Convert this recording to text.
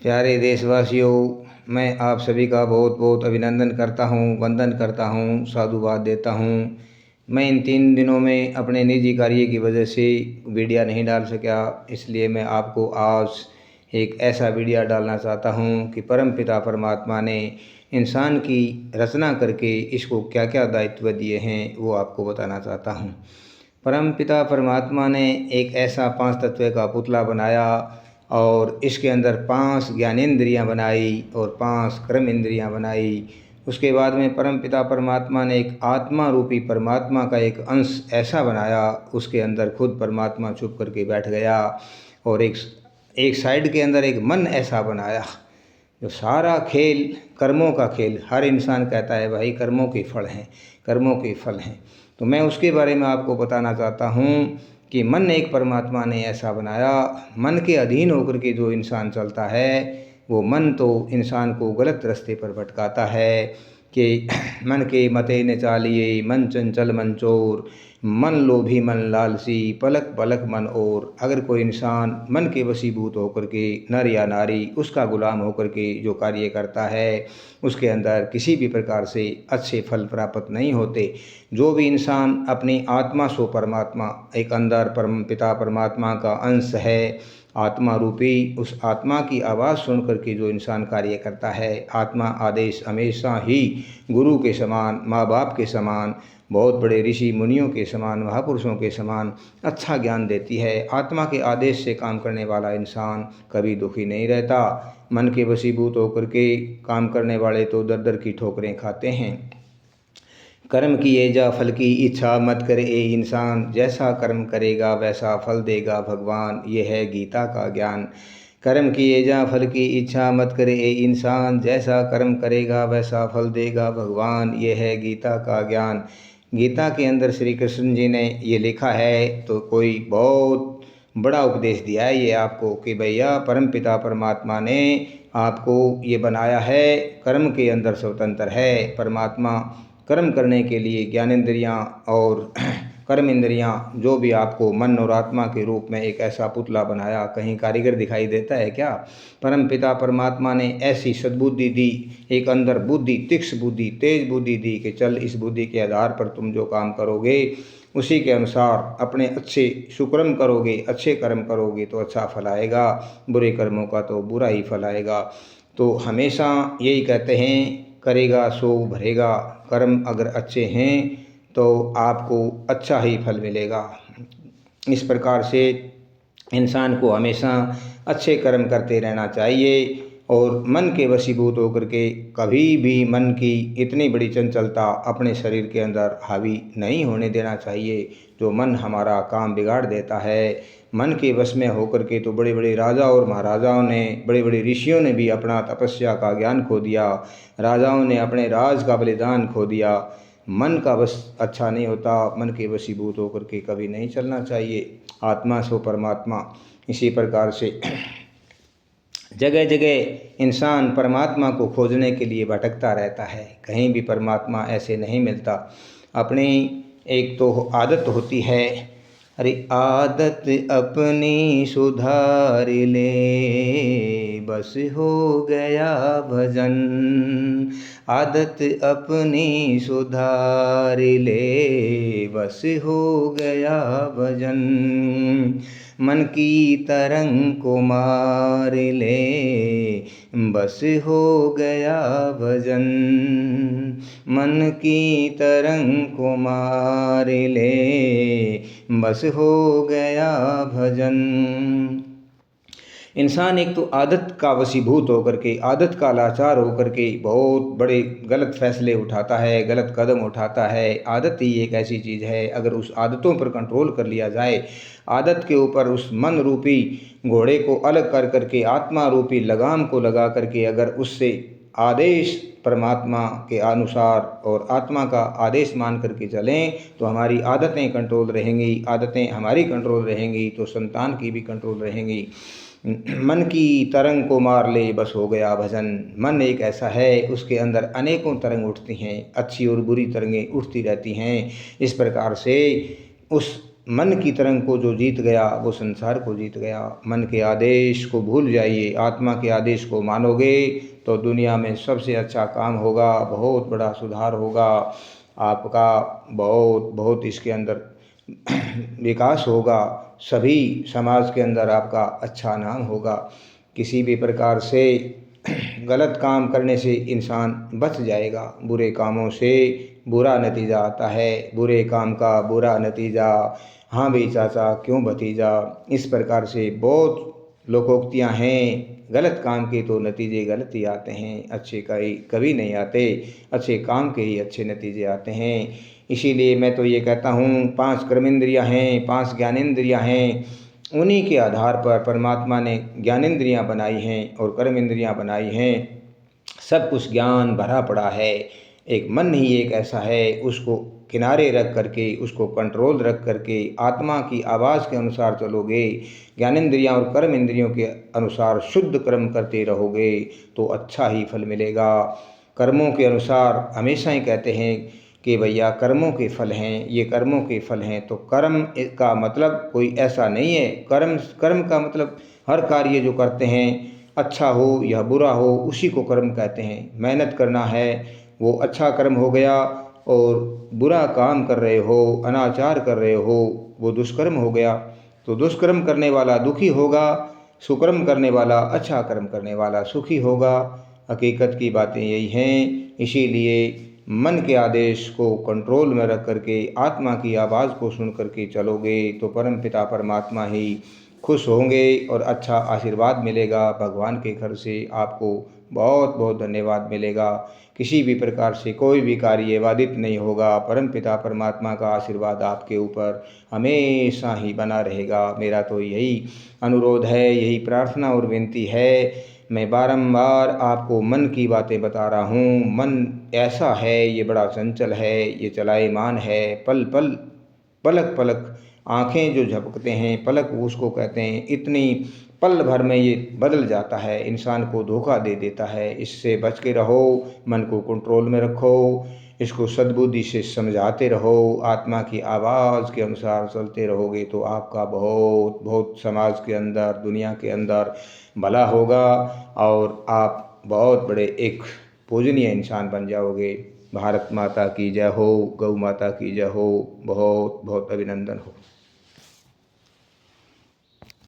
प्यारे देशवासियों, मैं आप सभी का बहुत बहुत अभिनंदन करता हूँ, वंदन करता हूँ, साधुवाद देता हूँ। मैं इन 3 दिनों में अपने निजी कार्य की वजह से वीडियो नहीं डाल सका, इसलिए मैं आपको आज एक ऐसा वीडियो डालना चाहता हूँ कि परमपिता परमात्मा ने इंसान की रचना करके इसको क्या क्या दायित्व दिए हैं वो आपको बताना चाहता हूँ। परमपिता परमात्मा ने एक ऐसा 5 तत्व का पुतला बनाया और इसके अंदर 5 ज्ञानेंद्रियाँ बनाई और 5 कर्म इंद्रियाँ बनाई। उसके बाद में परमपिता परमात्मा ने एक आत्मा रूपी परमात्मा का एक अंश ऐसा बनाया, उसके अंदर खुद परमात्मा छुप करके बैठ गया। और एक साइड के अंदर एक मन ऐसा बनाया जो सारा खेल कर्मों का खेल, हर इंसान कहता है भाई कर्मों के फल हैं, कर्मों के फल हैं। तो मैं उसके बारे में आपको बताना चाहता हूँ कि मन एक परमात्मा ने ऐसा बनाया। मन के अधीन होकर के जो इंसान चलता है वो मन तो इंसान को गलत रास्ते पर भटकाता है कि मन के मते न चालिए, मन चंचल मन चोर, मन लोभी मन लालसी, पलक पलक मन और। अगर कोई इंसान मन के वशीभूत होकर के नर या नारी उसका गुलाम होकर के जो कार्य करता है उसके अंदर किसी भी प्रकार से अच्छे फल प्राप्त नहीं होते। जो भी इंसान अपनी आत्मा सो परमात्मा, एक अंदर परम पिता परमात्मा का अंश है, आत्मा रूपी उस आत्मा की आवाज़ सुन करके जो इंसान कार्य करता है, आत्मा आदेश हमेशा ही गुरु के समान, माँ बाप के समान, बहुत बड़े ऋषि मुनियों के समान, महापुरुषों के समान अच्छा ज्ञान देती है। आत्मा के आदेश से काम करने वाला इंसान कभी दुखी नहीं रहता। मन के वशीभूत होकर के काम करने वाले तो दर दर की ठोकरें खाते हैं। कर्म किए जा फल की इच्छा मत करे ए इंसान, जैसा कर्म करेगा वैसा फल देगा भगवान, ये है गीता का ज्ञान। कर्म किए जा फल की इच्छा मत करे ए इंसान, जैसा कर्म करेगा वैसा फल देगा भगवान, ये है गीता का ज्ञान। गीता के अंदर श्री कृष्ण जी ने ये लिखा है तो कोई बहुत बड़ा उपदेश दिया है ये आपको कि भैया परमपिता परमात्मा ने आपको ये बनाया है, कर्म के अंदर स्वतंत्र है। परमात्मा कर्म करने के लिए ज्ञानेंद्रियाँ और कर्म इंद्रियाँ जो भी आपको मन और आत्मा के रूप में एक ऐसा पुतला बनाया, कहीं कारीगर दिखाई देता है क्या? परम पिता परमात्मा ने ऐसी सद्बुद्धि दी, एक अंदर बुद्धि, तीक्ष्ण बुद्धि, तेज बुद्धि दी कि चल इस बुद्धि के आधार पर तुम जो काम करोगे उसी के अनुसार अपने अच्छे सुकर्म करोगे, अच्छे कर्म करोगे तो अच्छा फल आएगा, बुरे कर्मों का तो बुरा ही फल आएगा। तो हमेशा यही कहते हैं करेगा सो भरेगा। कर्म अगर अच्छे हैं तो आपको अच्छा ही फल मिलेगा। इस प्रकार से इंसान को हमेशा अच्छे कर्म करते रहना चाहिए और मन के वशीभूत होकर के कभी भी मन की इतनी बड़ी चंचलता अपने शरीर के अंदर हावी नहीं होने देना चाहिए जो मन हमारा काम बिगाड़ देता है। मन के वश में होकर के तो बड़े बड़े राजा और महाराजाओं ने, बड़े बड़े ऋषियों ने भी अपना तपस्या का ज्ञान खो दिया, राजाओं ने अपने राज का बलिदान खो दिया। मन का वश अच्छा नहीं होता, मन के वशीभूत होकर के कभी नहीं चलना चाहिए। आत्मा सो परमात्मा। इसी प्रकार से जगह जगह इंसान परमात्मा को खोजने के लिए भटकता रहता है, कहीं भी परमात्मा ऐसे नहीं मिलता। अपनी एक तो आदत होती है, अरे आदत अपनी सुधार ले, बस हो गया भजन। आदत अपनी सुधार ले, बस हो गया भजन। मन की तरंग को मार ले, बस हो गया भजन। मन की तरंग को मार ले, बस हो गया भजन। इंसान एक तो आदत का वशीभूत होकर के, आदत का लाचार होकर के बहुत बड़े गलत फैसले उठाता है, गलत कदम उठाता है। आदत ही एक ऐसी चीज़ है, अगर उस आदतों पर कंट्रोल कर लिया जाए, आदत के ऊपर उस मन रूपी घोड़े को अलग कर करके आत्मा रूपी लगाम को लगा करके अगर उससे आदेश परमात्मा के अनुसार और आत्मा का आदेश मान करके चलें तो हमारी आदतें कंट्रोल रहेंगी, आदतें हमारी कंट्रोल रहेंगी तो संतान की भी कंट्रोल रहेंगी। मन की तरंग को मार ले, बस हो गया भजन। मन एक ऐसा है, उसके अंदर अनेकों तरंग उठती हैं, अच्छी और बुरी तरंगें उठती रहती हैं। इस प्रकार से उस मन की तरंग को जो जीत गया वो संसार को जीत गया। मन के आदेश को भूल जाइए, आत्मा के आदेश को मानोगे तो दुनिया में सबसे अच्छा काम होगा, बहुत बड़ा सुधार होगा आपका, बहुत बहुत इसके अंदर विकास होगा, सभी समाज के अंदर आपका अच्छा नाम होगा। किसी भी प्रकार से गलत काम करने से इंसान बच जाएगा, बुरे कामों से बुरा नतीजा आता है, बुरे काम का बुरा नतीजा, हाँ भी चाचा क्यों भतीजा, इस प्रकार से बहुत लोकोक्तियाँ हैं। गलत काम के तो नतीजे गलत ही आते हैं, अच्छे का ही कभी नहीं आते, अच्छे काम के ही अच्छे नतीजे आते हैं। इसीलिए मैं तो ये कहता हूँ 5 कर्मेंद्रियाँ हैं, 5 ज्ञानेंद्रियाँ हैं, उन्हीं के आधार पर परमात्मा ने ज्ञानेंद्रियाँ बनाई हैं और कर्मेंद्रियाँ बनाई हैं। सब कुछ ज्ञान भरा पड़ा है, एक मन ही एक ऐसा है, उसको किनारे रख करके, उसको कंट्रोल रख करके आत्मा की आवाज़ के अनुसार चलोगे, ज्ञानेंद्रियाँ और कर्म इंद्रियों के अनुसार शुद्ध कर्म करते रहोगे तो अच्छा ही फल मिलेगा। कर्मों के अनुसार हमेशा ही कहते हैं कि भैया कर्मों के फल हैं, ये कर्मों के फल हैं, तो कर्म का मतलब कोई ऐसा नहीं है। कर्म कर्म का मतलब हर कार्य जो करते हैं, अच्छा हो या बुरा हो, उसी को कर्म कहते हैं। मेहनत करना है वो अच्छा कर्म हो गया, और बुरा काम कर रहे हो, अनाचार कर रहे हो, वो दुष्कर्म हो गया। तो दुष्कर्म करने वाला दुखी होगा, सुकर्म करने वाला, अच्छा कर्म करने वाला सुखी होगा। हकीकत की बातें यही हैं। इसीलिए मन के आदेश को कंट्रोल में रख करके आत्मा की आवाज़ को सुन करके चलोगे तो परम पिता परमात्मा ही खुश होंगे और अच्छा आशीर्वाद मिलेगा। भगवान के घर से आपको बहुत बहुत धन्यवाद मिलेगा। किसी भी प्रकार से कोई भी कार्य बाधित नहीं होगा। परम पिता परमात्मा का आशीर्वाद आपके ऊपर हमेशा ही बना रहेगा। मेरा तो यही अनुरोध है, यही प्रार्थना और विनती है। मैं बारंबार आपको मन की बातें बता रहा हूँ। मन ऐसा है, ये बड़ा चंचल है, ये चलायमान है, पल पल पलक पलक आँखें जो झपकते हैं, पलक उसको कहते हैं, इतनी पल भर में ये बदल जाता है, इंसान को धोखा दे देता है। इससे बच के रहो, मन को कंट्रोल में रखो, इसको सद्बुद्धि से समझाते रहो, आत्मा की आवाज़ के अनुसार चलते रहोगे तो आपका बहुत बहुत समाज के अंदर, दुनिया के अंदर भला होगा और आप बहुत बड़े एक पूजनीय इंसान बन जाओगे। भारत माता की जय हो, गौ माता की जय हो। बहुत बहुत अभिनंदन हो।